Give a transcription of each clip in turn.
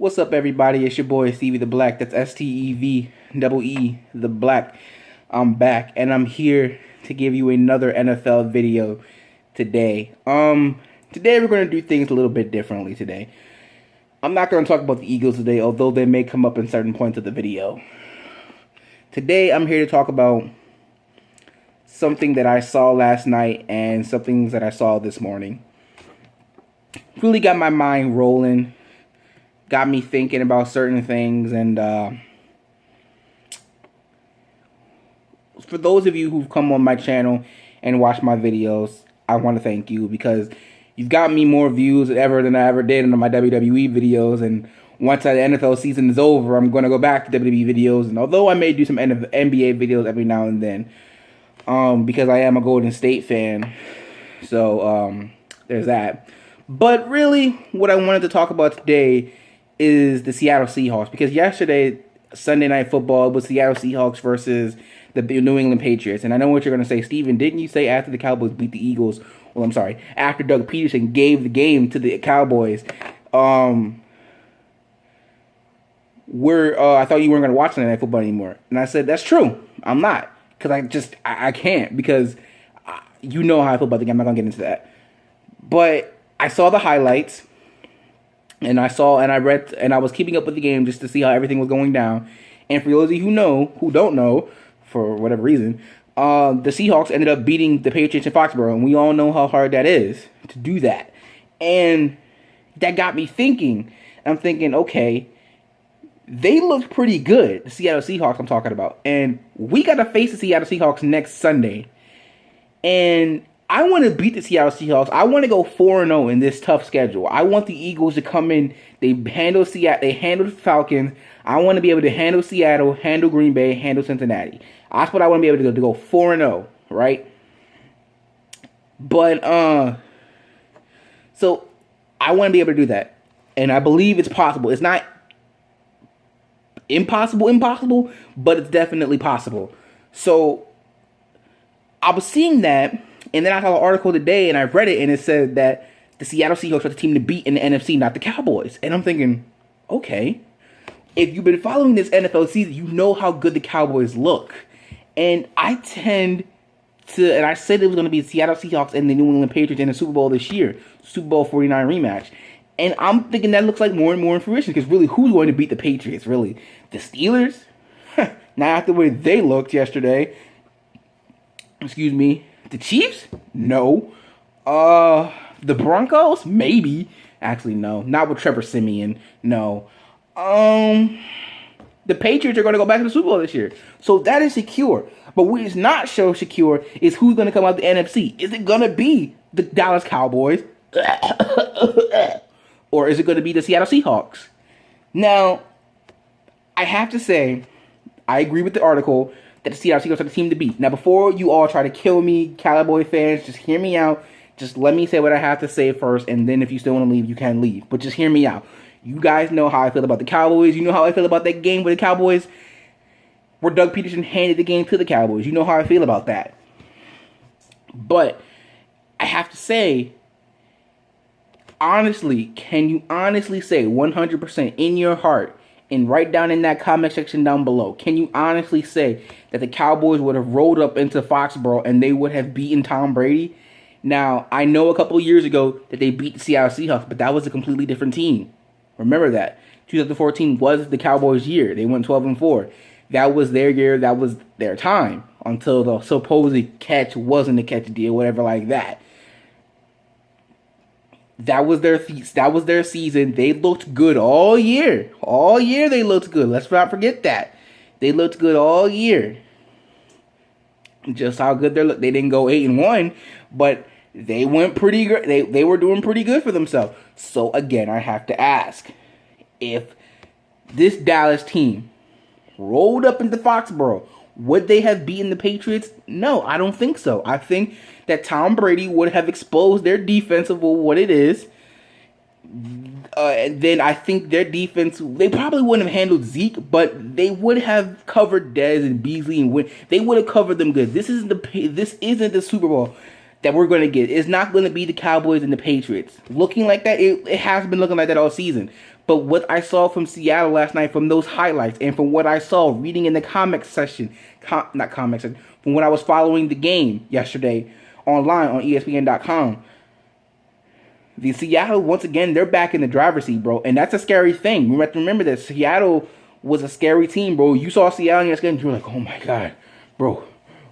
What's up, everybody? It's your boy Stevie the Black. That's STEVEE the Black. I'm back, and I'm here to give you another NFL video today. Today we're going to do things a little bit differently today. I'm not going to talk about the Eagles today, although they may come up in certain points of the video. Today I'm here to talk about something that I saw last night and some things that I saw this morning. Really got my mind rolling. Got me thinking about certain things, and for those of you who've come on my channel and watched my videos, I want to thank you, because you've got me more views ever than I ever did on my WWE videos. And once the NFL season is over, I'm going to go back to WWE videos, and although I may do some NBA videos every now and then, because I am a Golden State fan, so there's that. But really, what I wanted to talk about today is the Seattle Seahawks, because yesterday, Sunday Night Football, was Seattle Seahawks versus the New England Patriots. And I know what you're going to say, Steven, didn't you say after the Cowboys beat the Eagles, well, I'm sorry, after Doug Peterson gave the game to the Cowboys, I thought you weren't going to watch Sunday Night Football anymore. And I said, that's true. I'm not, because I can't, because you know how I feel about the game. I'm not going to get into that. But I saw the highlights. And I read, and I was keeping up with the game just to see how everything was going down. And for those of you who don't know, for whatever reason, the Seahawks ended up beating the Patriots in Foxborough, and we all know how hard that is to do that. And that got me thinking. I'm thinking, okay, they looked pretty good, the Seattle Seahawks I'm talking about. And we got to face the Seattle Seahawks next Sunday. And I want to beat the Seattle Seahawks. I want to go 4-0 in this tough schedule. I want the Eagles to come in. They handle Seattle. They handle the Falcons. I want to be able to handle Seattle, handle Green Bay, handle Cincinnati. That's what I want to be able to do, to go 4-0, right? But so I want to be able to do that, and I believe it's possible. It's not impossible, but it's definitely possible. So I was seeing that. And then I saw an article today, and I read it, and it said that the Seattle Seahawks are the team to beat in the NFC, not the Cowboys. And I'm thinking, okay, if you've been following this NFL season, you know how good the Cowboys look. And I tend to, and I said it was going to be the Seattle Seahawks and the New England Patriots in the Super Bowl this year, Super Bowl 49 rematch. And I'm thinking that looks like more and more in fruition, because really, who's going to beat the Patriots, really? The Steelers? Not after the way they looked yesterday. Excuse me. The Chiefs? No. The Broncos? Maybe. Actually, no. Not with Trevor Siemian. No. The Patriots are going to go back to the Super Bowl this year. So that is secure. But what is not so secure is who's going to come out the NFC. Is it going to be the Dallas Cowboys? Or is it going to be the Seattle Seahawks? Now, I have to say, I agree with the article that the Seattle Seahawks are the team to beat. Now, before you all try to kill me, Cowboy fans, just hear me out. Just let me say what I have to say first, and then if you still want to leave, you can leave. But just hear me out. You guys know how I feel about the Cowboys. You know how I feel about that game with the Cowboys, where Doug Peterson handed the game to the Cowboys. You know how I feel about that. But I have to say, honestly, can you honestly say 100% in your heart, and write down in that comment section down below, can you honestly say that the Cowboys would have rolled up into Foxborough and they would have beaten Tom Brady? Now, I know a couple of years ago that they beat the Seattle Seahawks, but that was a completely different team. Remember that. 2014 was the Cowboys' year. They went 12-4. That was their year. That was their time, until the supposed catch wasn't a catch deal, whatever like that. That was their season. They looked good all year. All year they looked good. Let's not forget that. They looked good all year. Just how good they look. They didn't go 8-1, but they went pretty good. They were doing pretty good for themselves. So again, I have to ask, if this Dallas team rolled up into Foxborough, would they have beaten the Patriots? No, I don't think so. I think that Tom Brady would have exposed their defense of what it is. And then I think their defense, they probably wouldn't have handled Zeke, but they would have covered Dez and Beasley and win. They would have covered them good. This isn't the Super Bowl that we're going to get. It's not going to be the Cowboys and the Patriots. Looking like that, it has been looking like that all season. But what I saw from Seattle last night, from those highlights, and from what I saw reading in the comic section, not comic section, from when I was following the game yesterday online on ESPN.com, the Seattle, once again, they're back in the driver's seat, bro. And that's a scary thing. We have to remember that Seattle was a scary team, bro. You saw Seattle yesterday, and you were like, oh my God, bro,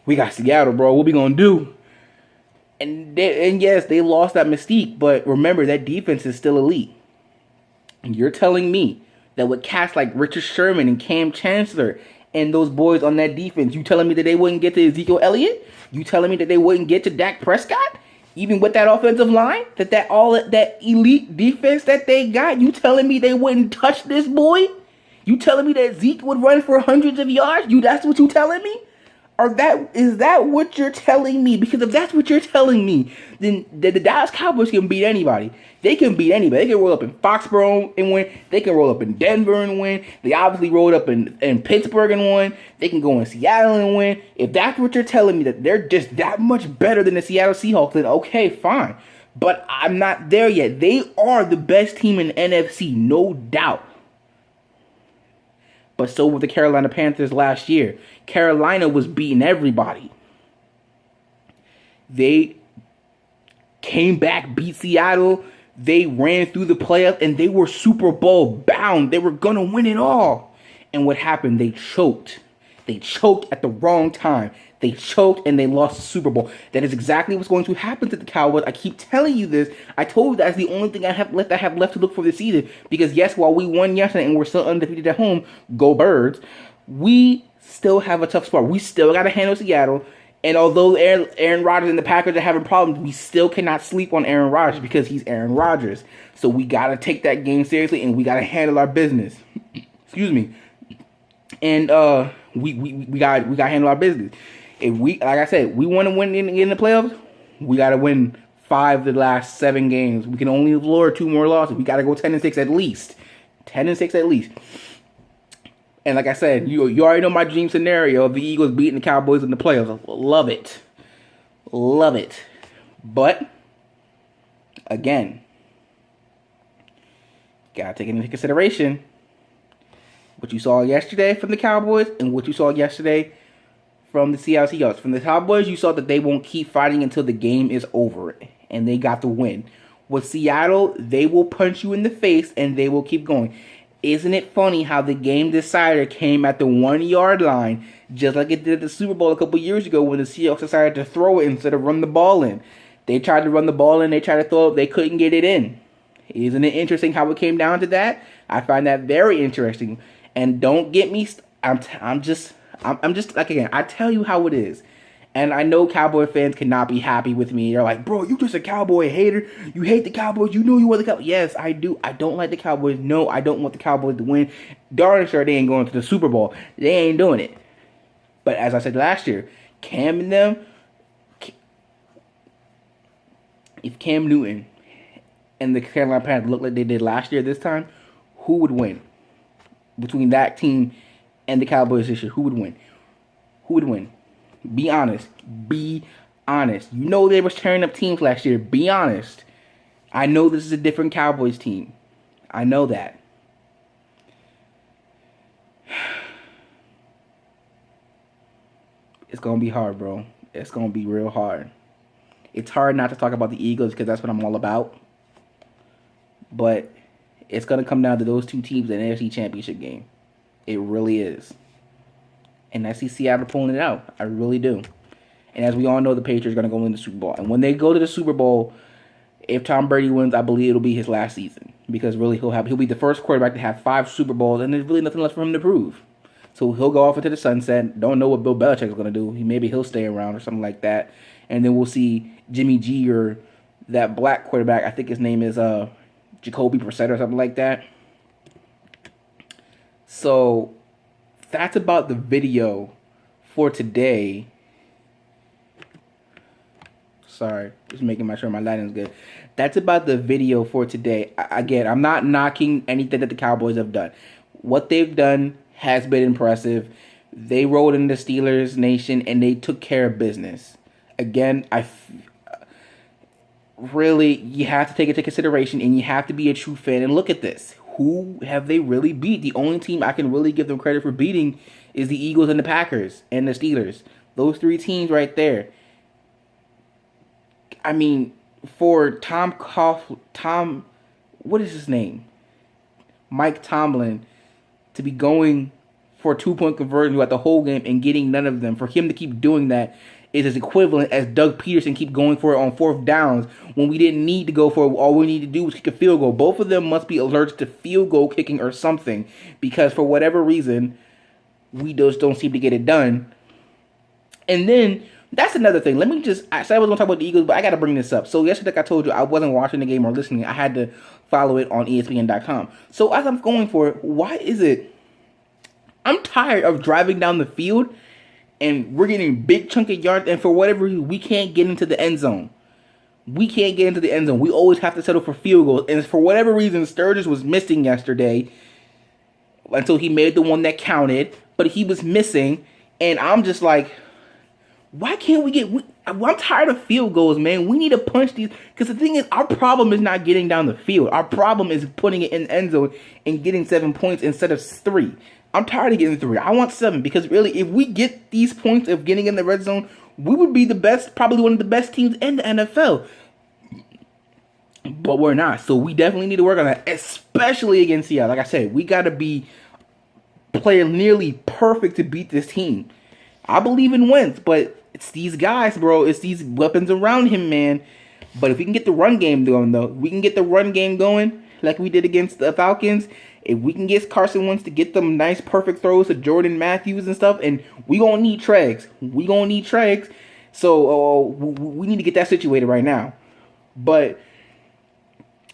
we got Seattle, bro. What we going to do? And yes, they lost that mystique, but remember, that defense is still elite. And you're telling me that with cats like Richard Sherman and Cam Chancellor and those boys on that defense, you telling me that they wouldn't get to Ezekiel Elliott? You telling me that they wouldn't get to Dak Prescott? Even with that offensive line, that elite defense that they got, you telling me they wouldn't touch this boy? You telling me that Zeke would run for hundreds of yards? That's what you telling me? Or is that what you're telling me? Because if that's what you're telling me, then the Dallas Cowboys can beat anybody. They can beat anybody. They can roll up in Foxborough and win. They can roll up in Denver and win. They obviously rolled up in Pittsburgh and won. They can go in Seattle and win. If that's what you're telling me, that they're just that much better than the Seattle Seahawks, then okay, fine. But I'm not there yet. They are the best team in the NFC, no doubt. But so were the Carolina Panthers last year. Carolina was beating everybody. They came back, beat Seattle. They ran through the playoffs, and they were Super Bowl bound. They were going to win it all. And what happened? They choked. They choked at the wrong time. They choked and they lost the Super Bowl. That is exactly what's going to happen to the Cowboys. I keep telling you this. I told you that's the only thing I have left to look for this season. Because yes, while we won yesterday and we're still undefeated at home, go Birds, we still have a tough spot. We still got to handle Seattle. And although Aaron Rodgers and the Packers are having problems, we still cannot sleep on Aaron Rodgers because he's Aaron Rodgers. So we got to take that game seriously and we got to handle our business. Excuse me. And we got to handle our business. If we, like I said, we want to win in the playoffs, we got to win 5 of the last 7 games. We can only lure 2 more losses. We got to go 10-6 at least. 10-6 at least. And like I said, you already know my dream scenario of the Eagles beating the Cowboys in the playoffs. Love it. Love it. But, again, got to take into consideration what you saw yesterday from the Cowboys and what you saw yesterday from the Seattle Seahawks. From the Cowboys, you saw that they won't keep fighting until the game is over, and they got the win. With Seattle, they will punch you in the face, and they will keep going. Isn't it funny how the game decider came at the 1-yard line, just like it did at the Super Bowl a couple years ago when the Seahawks decided to throw it instead of run the ball in. They tried to run the ball in, they tried to throw it, they couldn't get it in. Isn't it interesting how it came down to that? I find that very interesting. And don't get me, I'm just like, again, I tell you how it is. And I know Cowboy fans cannot be happy with me. They're like, bro, you just a Cowboy hater. You hate the Cowboys. You know you want the Cowboys. Yes, I do. I don't like the Cowboys. No, I don't want the Cowboys to win. Darn sure they ain't going to the Super Bowl. They ain't doing it. But as I said last year, Cam and them, if Cam Newton and the Carolina Panthers look like they did last year this time, who would win? Between that team and the Cowboys this year, who would win? Who would win? Be honest. Be honest. You know they was tearing up teams last year. Be honest. I know this is a different Cowboys team. I know that. It's going to be hard, bro. It's going to be real hard. It's hard not to talk about the Eagles because that's what I'm all about. But it's going to come down to those two teams in the NFC Championship game. It really is. And I see Seattle pulling it out. I really do. And as we all know, the Patriots are going to go win the Super Bowl. And when they go to the Super Bowl, if Tom Brady wins, I believe it'll be his last season. Because really, he'll be the first quarterback to have 5 Super Bowls, and there's really nothing left for him to prove. So he'll go off into the sunset. Don't know what Bill Belichick is going to do. Maybe he'll stay around or something like that. And then we'll see Jimmy G or that black quarterback. I think his name is Jacoby Brissett or something like that. So that's about the video for today. Sorry, just making sure my lighting's good. That's about the video for today. Again, I'm not knocking anything that the Cowboys have done. What they've done has been impressive. They rolled into Steelers Nation and they took care of business. Again, really, you have to take it into consideration and you have to be a true fan and look at this. who have they really beat? The only team I can really give them credit for beating is the Eagles and the Packers and the Steelers. Those three teams right there. I mean, for what is his name? Mike Tomlin to be going for a 2-point conversion throughout the whole game and getting none of them. For him to keep doing that is as equivalent as Doug Peterson keep going for it on 4th downs when we didn't need to go for it. All we need to do was kick a field goal. Both of them must be allergic to field goal kicking or something, because for whatever reason, we just don't seem to get it done. And then that's another thing. I said I was going to talk about the Eagles, but I got to bring this up. So yesterday, like I told you, I wasn't watching the game or listening. I had to follow it on ESPN.com. So as I'm going for it, why is it I'm tired of driving down the field and we're getting big chunk of yards, and for whatever reason, we can't get into the end zone. We can't get into the end zone. We always have to settle for field goals. And for whatever reason, Sturgis was missing yesterday until he made the one that counted, but he was missing. And I'm just like, why can't we get... I'm tired of field goals, man. We need to punch these. Because the thing is, our problem is not getting down the field. Our problem is putting it in the end zone and getting 7 points instead of 3. I'm tired of getting 3. I want 7. Because really, if we get these points of getting in the red zone, we would be the best, probably one of the best teams in the NFL. But we're not. So we definitely need to work on that, especially against Seattle. Like I said, we got to be playing nearly perfect to beat this team. I believe in Wentz, but it's these guys, bro. It's these weapons around him, man. But if we can get the run game going, though, we can get the run game going like we did against the Falcons. If we can get Carson Wentz to get them nice, perfect throws to Jordan Matthews and stuff, and we going to need Treggs. So we need to get that situated right now. But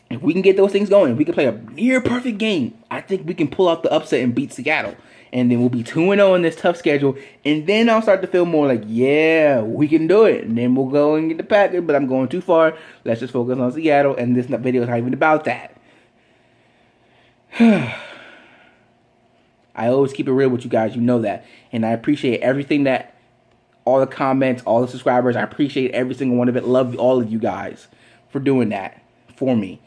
if we can get those things going, we can play a near perfect game. I think we can pull out the upset and beat Seattle. And then we'll be 2-0 in this tough schedule. And then I'll start to feel more like, yeah, we can do it. And then we'll go and get the Packers. But I'm going too far. Let's just focus on Seattle. And this video is not even about that. I always keep it real with you guys. You know that. And I appreciate everything that, all the comments, all the subscribers. I appreciate every single one of it. Love all of you guys for doing that for me.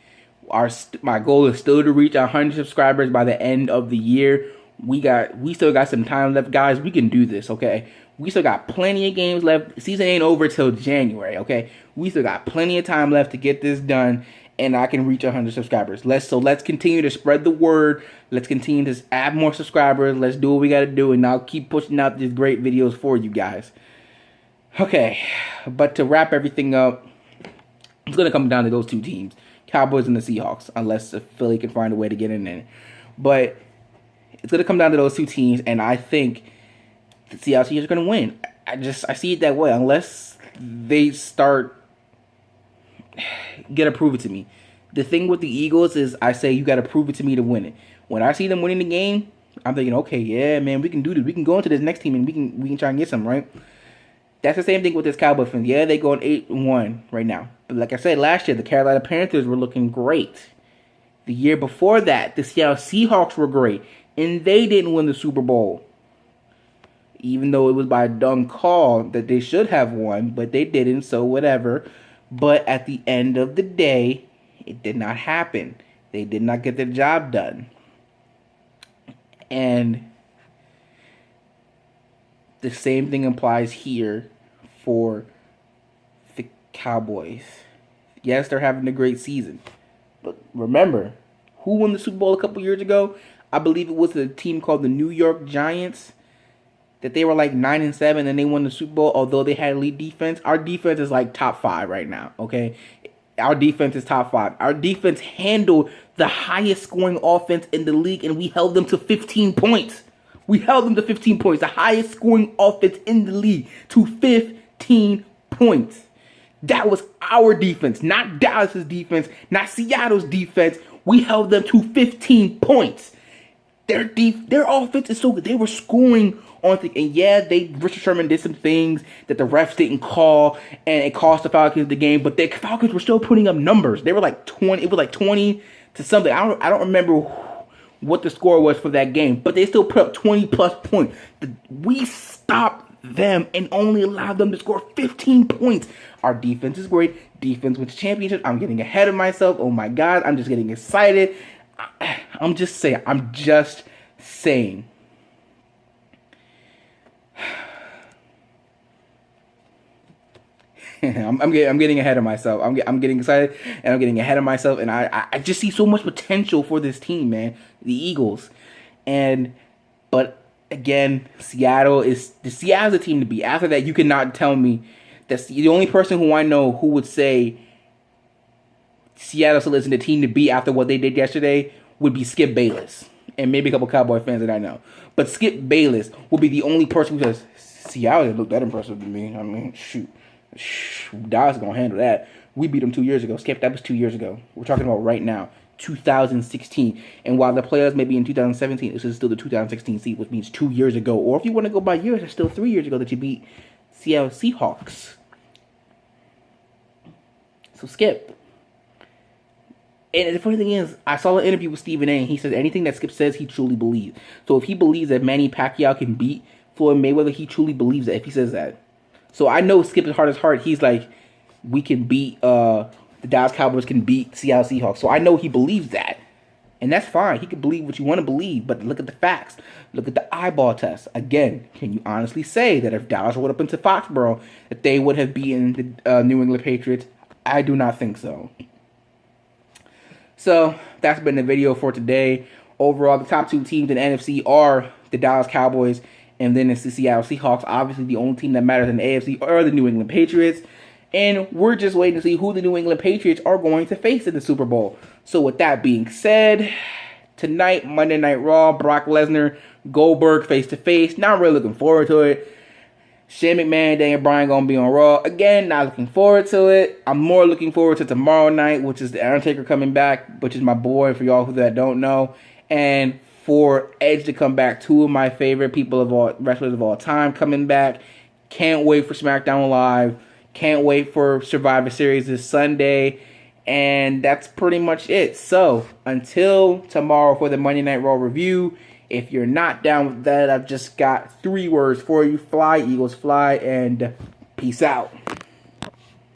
My goal is still to reach 100 subscribers by the end of the year. We still got some time left, guys. We can do this, okay? We still got plenty of games left. Season ain't over till January, okay? We still got plenty of time left to get this done, and I can reach 100 subscribers. Let's continue to spread the word. Let's continue to add more subscribers. Let's do what we got to do, and I'll keep pushing out these great videos for you guys. Okay, but to wrap everything up, it's going to come down to those two teams, Cowboys and the Seahawks, unless Philly can find a way to get in there. But it's going to come down to those two teams, and I think the Seahawks are going to win. I see it that way, unless they start... Gotta prove it to me. The thing with the Eagles is I say you got to prove it to me to win it. When I see them winning the game, I'm thinking, okay, yeah, man, we can do this. We can go into this next team, and we can try and get some, right? That's the same thing with this Cowboy fans. Yeah, they're going 8-1 right now. But like I said, last year, the Carolina Panthers were looking great. The year before that, the Seattle Seahawks were great. And they didn't win the Super Bowl. Even though it was by a dumb call that they should have won. But they didn't, so whatever. But at the end of the day, it did not happen. They did not get their job done. And the same thing applies here for the Cowboys. Yes, they're having a great season. But remember, who won the Super Bowl a couple years ago? I believe it was a team called the New York Giants. That they were like 9-7 and they won the Super Bowl, although they had elite defense. Our defense is like top 5 right now, okay? Our defense is top 5. Our defense handled the highest scoring offense in the league, and we held them to 15 points. We held them to 15 points. The highest scoring offense in the league to 15 points. That was our defense, not Dallas's defense, not Seattle's defense. We held them to 15 points. Their offense is so good. They were scoring on things. And yeah, Richard Sherman did some things that the refs didn't call, and it cost the Falcons the game. But the Falcons were still putting up numbers. They were like 20. It was like 20 to something. I don't remember what the score was for that game, but they still put up 20 plus points. We stopped them and only allowed them to score 15 points. Our defense is great. Defense wins championships. I'm getting ahead of myself. Oh my God, I'm just getting excited. I'm just saying. I'm just saying. I'm getting ahead of myself. I'm getting excited and I'm getting ahead of myself, and I just see so much potential for this team, man. The Eagles, but again, Seattle's a team to beat. After that, you cannot tell me that's the only person who I know who would say Seattle still isn't the team to beat after what they did yesterday would be Skip Bayless and maybe a couple Cowboy fans that I know. But Skip Bayless would be the only person who says Seattle didn't look that impressive to me. I mean, shoot. Dallas is going to handle that. We beat them 2 years ago. Skip, that was 2 years ago. We're talking about right now, 2016. And while the players may be in 2017, this is still the 2016 season, which means 2 years ago. Or if you want to go by years, it's still 3 years ago that you beat Seattle Seahawks. So, Skip. And the funny thing is, I saw an interview with Stephen A. and he says anything that Skip says, he truly believes. So if he believes that Manny Pacquiao can beat Floyd Mayweather, he truly believes that if he says that. So I know Skip is heart is heart. He's like, we can beat, the Dallas Cowboys can beat Seattle Seahawks. So I know he believes that. And that's fine. He can believe what you want to believe. But look at the facts. Look at the eyeball test. Again, can you honestly say that if Dallas went up into Foxborough, that they would have beaten the New England Patriots? I do not think so. So that's been the video for today. Overall, the top two teams in the NFC are the Dallas Cowboys and then it's the Seattle Seahawks. Obviously, the only team that matters in the AFC are the New England Patriots. And we're just waiting to see who the New England Patriots are going to face in the Super Bowl. So with that being said, tonight, Monday Night Raw, Brock Lesnar, Goldberg face-to-face. Not really looking forward to it. Shane McMahon, Daniel Bryan going to be on Raw. Again, not looking forward to it. I'm more looking forward to tomorrow night, which is The Undertaker coming back, which is my boy, for y'all who that don't know. And for Edge to come back, two of my favorite wrestlers of all time coming back. Can't wait for SmackDown Live. Can't wait for Survivor Series this Sunday. And that's pretty much it. So, until tomorrow for the Monday Night Raw review, if you're not down with that, I've just got 3 words for you. Fly, Eagles, fly, and peace out.